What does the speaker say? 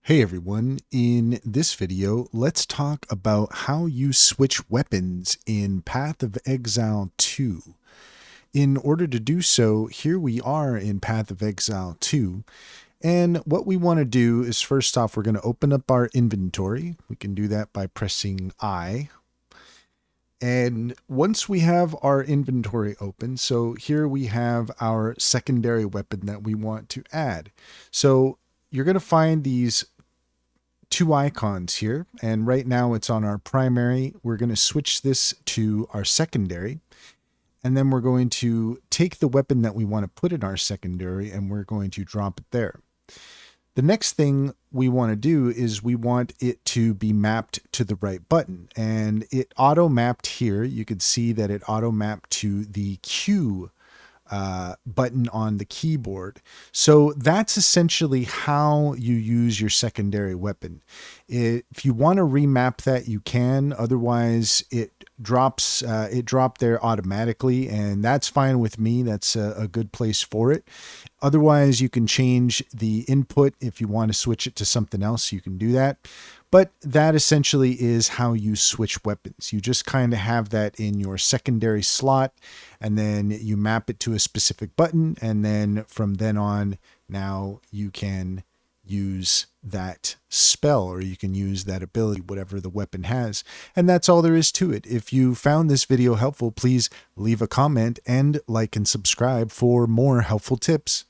Hey everyone, in this video, let's talk about how you switch weapons in Path of Exile 2. In order to do so, here we are in Path of Exile 2, and what we want to do is first off, we're going to open up our inventory. We can do that by pressing I. And once we have our inventory open, so here we have our secondary weapon that we want to add. So you're going to find these two icons here, and right now it's on our primary. We're going to switch this to our secondary, and then we're going to take the weapon that we want to put in our secondary and we're going to drop it there. The next thing we want to do is we want it to be mapped to the right button, and it auto mapped here. You can see that it auto mapped to the Q button on the keyboard. So that's essentially how you use your secondary weapon. If you want to remap that, you can. Otherwise, it dropped there automatically, and that's fine with me. That's a good place for it. Otherwise, you can change the input. If you want to switch it to something else, you can do that. But that essentially is how you switch weapons. You just kind of have that in your secondary slot, and then you map it to a specific button, and then from then on, now you can use that spell, or you can use that ability, whatever the weapon has. And that's all there is to it. If you found this video helpful, please leave a comment and like and subscribe for more helpful tips.